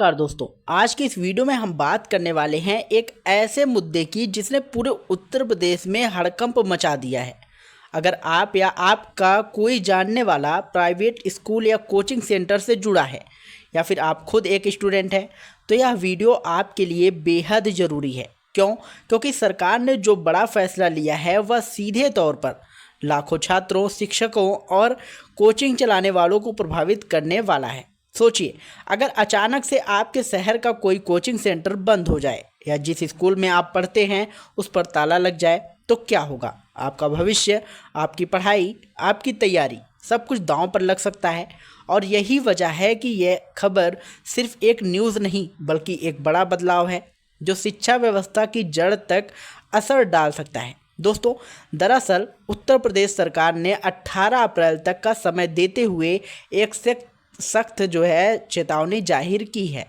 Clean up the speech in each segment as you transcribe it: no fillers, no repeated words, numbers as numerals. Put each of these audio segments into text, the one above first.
नमस्कार दोस्तों, आज की इस वीडियो में हम बात करने वाले हैं एक ऐसे मुद्दे की जिसने पूरे उत्तर प्रदेश में हड़कंप मचा दिया है। अगर आप या आपका कोई जानने वाला प्राइवेट स्कूल या कोचिंग सेंटर से जुड़ा है या फिर आप खुद एक स्टूडेंट हैं तो यह वीडियो आपके लिए बेहद ज़रूरी है। क्यों? क्योंकि सरकार ने जो बड़ा फैसला लिया है वह सीधे तौर पर लाखों छात्रों, शिक्षकों और कोचिंग चलाने वालों को प्रभावित करने वाला है। सोचिए, अगर अचानक से आपके शहर का कोई कोचिंग सेंटर बंद हो जाए या जिस स्कूल में आप पढ़ते हैं उस पर ताला लग जाए तो क्या होगा? आपका भविष्य, आपकी पढ़ाई, आपकी तैयारी सब कुछ दांव पर लग सकता है। और यही वजह है कि यह खबर सिर्फ एक न्यूज़ नहीं बल्कि एक बड़ा बदलाव है जो शिक्षा व्यवस्था की जड़ तक असर डाल सकता है। दोस्तों, दरअसल उत्तर प्रदेश सरकार ने 18 अप्रैल तक का समय देते हुए एक सख्त चेतावनी जाहिर की है।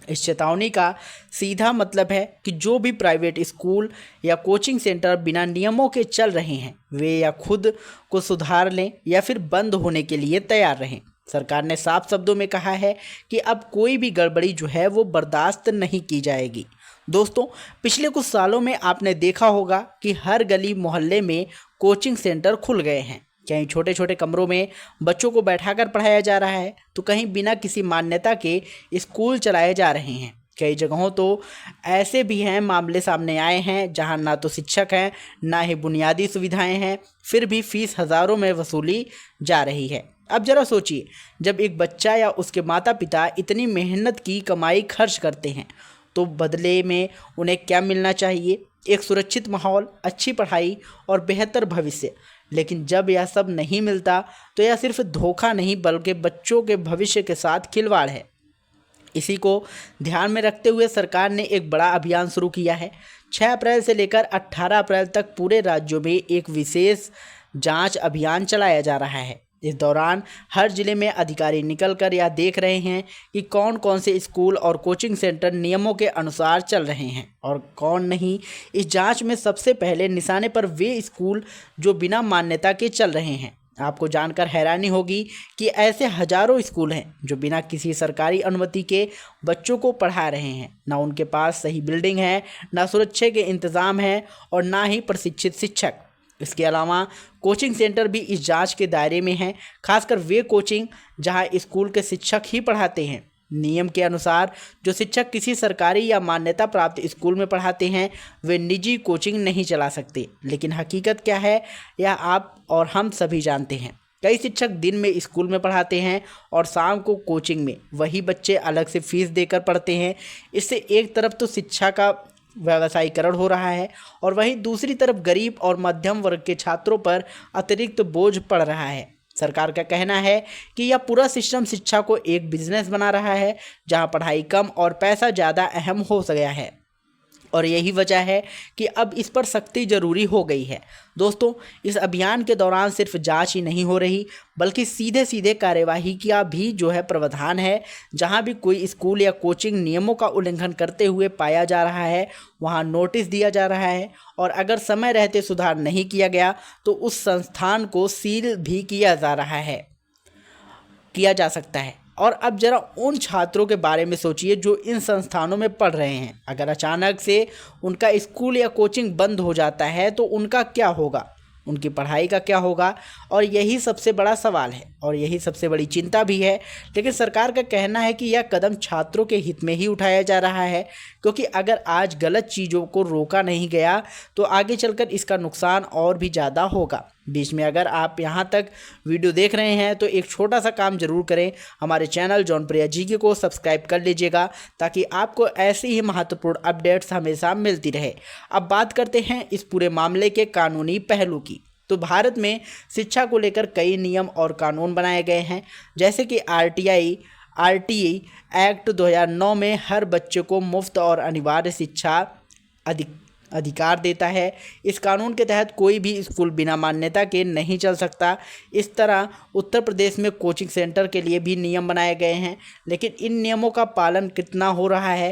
इस चेतावनी का सीधा मतलब है कि जो भी प्राइवेट स्कूल या कोचिंग सेंटर बिना नियमों के चल रहे हैं वे या खुद को सुधार लें या फिर बंद होने के लिए तैयार रहें। सरकार ने साफ शब्दों में कहा है कि अब कोई भी गड़बड़ी वो बर्दाश्त नहीं की जाएगी। दोस्तों, पिछले कुछ सालों में आपने देखा होगा कि हर गली मोहल्ले में कोचिंग सेंटर खुल गए हैं। कहीं छोटे छोटे कमरों में बच्चों को बैठाकर पढ़ाया जा रहा है तो कहीं बिना किसी मान्यता के स्कूल चलाए जा रहे हैं। कई जगहों तो ऐसे भी हैं मामले सामने आए हैं जहां ना तो शिक्षक हैं ना ही बुनियादी सुविधाएं हैं, फिर भी फीस हज़ारों में वसूली जा रही है। अब जरा सोचिए, जब एक बच्चा या उसके माता पिता इतनी मेहनत की कमाई खर्च करते हैं तो बदले में उन्हें क्या मिलना चाहिए? एक सुरक्षित माहौल, अच्छी पढ़ाई और बेहतर भविष्य। लेकिन जब यह सब नहीं मिलता तो यह सिर्फ धोखा नहीं बल्कि बच्चों के भविष्य के साथ खिलवाड़ है। इसी को ध्यान में रखते हुए सरकार ने एक बड़ा अभियान शुरू किया है। 6 अप्रैल से लेकर 18 अप्रैल तक पूरे राज्यों में एक विशेष जांच अभियान चलाया जा रहा है। इस दौरान हर जिले में अधिकारी निकलकर यह देख रहे हैं कि कौन कौन से स्कूल और कोचिंग सेंटर नियमों के अनुसार चल रहे हैं और कौन नहीं। इस जांच में सबसे पहले निशाने पर वे स्कूल जो बिना मान्यता के चल रहे हैं। आपको जानकर हैरानी होगी कि ऐसे हजारों स्कूल हैं जो बिना किसी सरकारी अनुमति के बच्चों को पढ़ा रहे हैं। ना उनके पास सही बिल्डिंग है, ना सुरक्षा के इंतज़ाम है और ना ही प्रशिक्षित शिक्षक। इसके अलावा कोचिंग सेंटर भी इस जांच के दायरे में हैं, खासकर वे कोचिंग जहां स्कूल के शिक्षक ही पढ़ाते हैं। नियम के अनुसार जो शिक्षक किसी सरकारी या मान्यता प्राप्त स्कूल में पढ़ाते हैं वे निजी कोचिंग नहीं चला सकते। लेकिन हकीकत क्या है यह आप और हम सभी जानते हैं। कई शिक्षक दिन में स्कूल में पढ़ाते हैं और शाम को कोचिंग में वही बच्चे अलग से फीस देकर पढ़ते हैं। इससे एक तरफ तो शिक्षा का व्यवसायीकरण हो रहा है और वहीं दूसरी तरफ गरीब और मध्यम वर्ग के छात्रों पर अतिरिक्त बोझ पड़ रहा है। सरकार का कहना है कि यह पूरा सिस्टम शिक्षा को एक बिजनेस बना रहा है जहां पढ़ाई कम और पैसा ज़्यादा अहम हो गया है और यही वजह है कि अब इस पर सख्ती ज़रूरी हो गई है। दोस्तों, इस अभियान के दौरान सिर्फ जांच ही नहीं हो रही बल्कि सीधे सीधे कार्यवाही का भी प्रावधान है। जहां भी कोई स्कूल या कोचिंग नियमों का उल्लंघन करते हुए पाया जा रहा है वहां नोटिस दिया जा रहा है और अगर समय रहते सुधार नहीं किया गया तो उस संस्थान को सील भी किया जा सकता है। और अब जरा उन छात्रों के बारे में सोचिए जो इन संस्थानों में पढ़ रहे हैं। अगर अचानक से उनका स्कूल या कोचिंग बंद हो जाता है तो उनका क्या होगा? उनकी पढ़ाई का क्या होगा? और यही सबसे बड़ा सवाल है और यही सबसे बड़ी चिंता भी है। लेकिन सरकार का कहना है कि यह कदम छात्रों के हित में ही उठाया जा रहा है, क्योंकि अगर आज गलत चीज़ों को रोका नहीं गया तो आगे चलकर इसका नुकसान और भी ज़्यादा होगा। बीच में अगर आप यहाँ तक वीडियो देख रहे हैं तो एक छोटा सा काम ज़रूर करें, हमारे चैनल जौनप्रिया जीके को सब्सक्राइब कर लीजिएगा ताकि आपको ऐसी ही महत्वपूर्ण अपडेट्स हमेशा मिलती रहे। अब बात करते हैं इस पूरे मामले के कानूनी पहलू की। तो भारत में शिक्षा को लेकर कई नियम और कानून बनाए गए हैं, जैसे कि आरटीई एक्ट 2009 में हर बच्चे को मुफ्त और अनिवार्य शिक्षा अधिकार देता है। इस कानून के तहत कोई भी स्कूल बिना मान्यता के नहीं चल सकता। इस तरह उत्तर प्रदेश में कोचिंग सेंटर के लिए भी नियम बनाए गए हैं, लेकिन इन नियमों का पालन कितना हो रहा है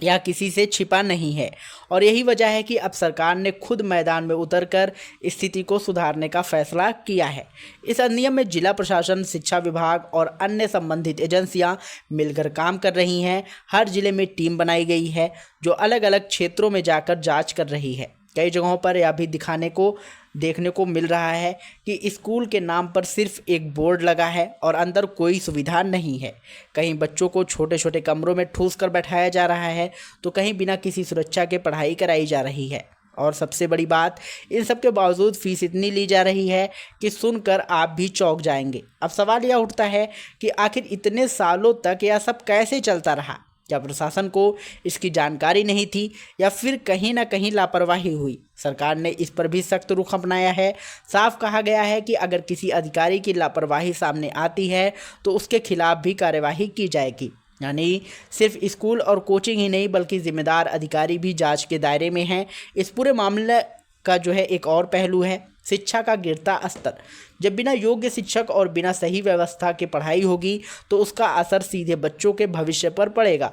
या किसी से छिपा नहीं है। और यही वजह है कि अब सरकार ने खुद मैदान में उतरकर स्थिति को सुधारने का फैसला किया है। इस अधिनियम में जिला प्रशासन, शिक्षा विभाग और अन्य संबंधित एजेंसियां मिलकर काम कर रही हैं। हर जिले में टीम बनाई गई है जो अलग अलग क्षेत्रों में जाकर जांच कर रही है। कई जगहों पर यह भी देखने को मिल रहा है कि स्कूल के नाम पर सिर्फ एक बोर्ड लगा है और अंदर कोई सुविधा नहीं है। कहीं बच्चों को छोटे छोटे कमरों में ठूस कर बैठाया जा रहा है, तो कहीं बिना किसी सुरक्षा के पढ़ाई कराई जा रही है। और सबसे बड़ी बात, इन सब के बावजूद फीस इतनी ली जा रही है कि सुनकर आप भी चौंक जाएंगे। अब सवाल यह उठता है कि आखिर इतने सालों तक यह सब कैसे चलता रहा? क्या प्रशासन को इसकी जानकारी नहीं थी या फिर कहीं ना कहीं लापरवाही हुई? सरकार ने इस पर भी सख्त रुख अपनाया है। साफ कहा गया है कि अगर किसी अधिकारी की लापरवाही सामने आती है तो उसके खिलाफ भी कार्यवाही की जाएगी। यानी सिर्फ स्कूल और कोचिंग ही नहीं, बल्कि जिम्मेदार अधिकारी भी जांच के दायरे में हैं। इस पूरे मामले का एक और पहलू है शिक्षा का गिरता स्तर। जब बिना योग्य शिक्षक और बिना सही व्यवस्था के पढ़ाई होगी तो उसका असर सीधे बच्चों के भविष्य पर पड़ेगा।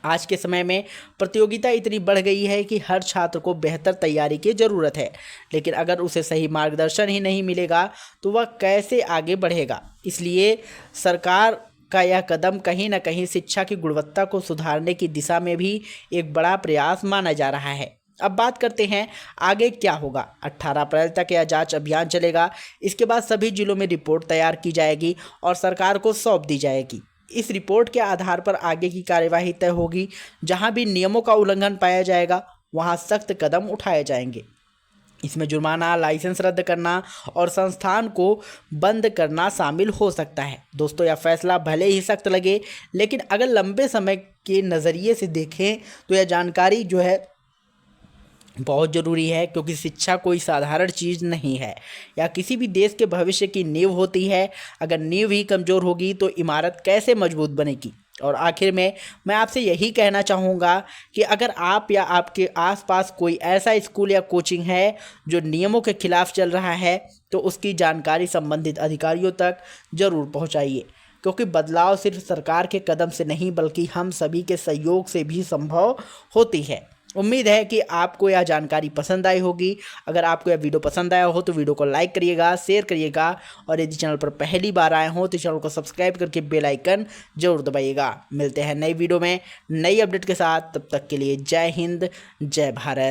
आज के समय में प्रतियोगिता इतनी बढ़ गई है कि हर छात्र को बेहतर तैयारी की ज़रूरत है, लेकिन अगर उसे सही मार्गदर्शन ही नहीं मिलेगा तो वह कैसे आगे बढ़ेगा? इसलिए सरकार का यह कदम कहीं ना कहीं शिक्षा की गुणवत्ता को सुधारने की दिशा में भी एक बड़ा प्रयास माना जा रहा है। अब बात करते हैं आगे क्या होगा। 18 अप्रैल तक यह जांच अभियान चलेगा। इसके बाद सभी जिलों में रिपोर्ट तैयार की जाएगी और सरकार को सौंप दी जाएगी। इस रिपोर्ट के आधार पर आगे की कार्यवाही तय होगी। जहां भी नियमों का उल्लंघन पाया जाएगा वहां सख्त कदम उठाए जाएंगे। इसमें जुर्माना, लाइसेंस रद्द करना और संस्थान को बंद करना शामिल हो सकता है। दोस्तों, यह फैसला भले ही सख्त लगे, लेकिन अगर लंबे समय के नज़रिए से देखें तो यह जानकारी बहुत ज़रूरी है, क्योंकि शिक्षा कोई साधारण चीज़ नहीं है। या किसी भी देश के भविष्य की नींव होती है। अगर नींव ही कमज़ोर होगी तो इमारत कैसे मजबूत बनेगी? और आखिर में मैं आपसे यही कहना चाहूँगा कि अगर आप या आपके आसपास कोई ऐसा स्कूल या कोचिंग है जो नियमों के खिलाफ चल रहा है, तो उसकी जानकारी संबंधित अधिकारियों तक ज़रूर पहुँचाइए, क्योंकि बदलाव सिर्फ सरकार के कदम से नहीं बल्कि हम सभी के सहयोग से भी संभव होती है। उम्मीद है कि आपको यह जानकारी पसंद आई होगी। अगर आपको यह वीडियो पसंद आया हो तो वीडियो को लाइक करिएगा, शेयर करिएगा और यदि चैनल पर पहली बार आए हो तो चैनल को सब्सक्राइब करके बेल आइकन जरूर दबाइएगा। मिलते हैं नई वीडियो में नई अपडेट के साथ। तब तक के लिए जय हिंद, जय भारत।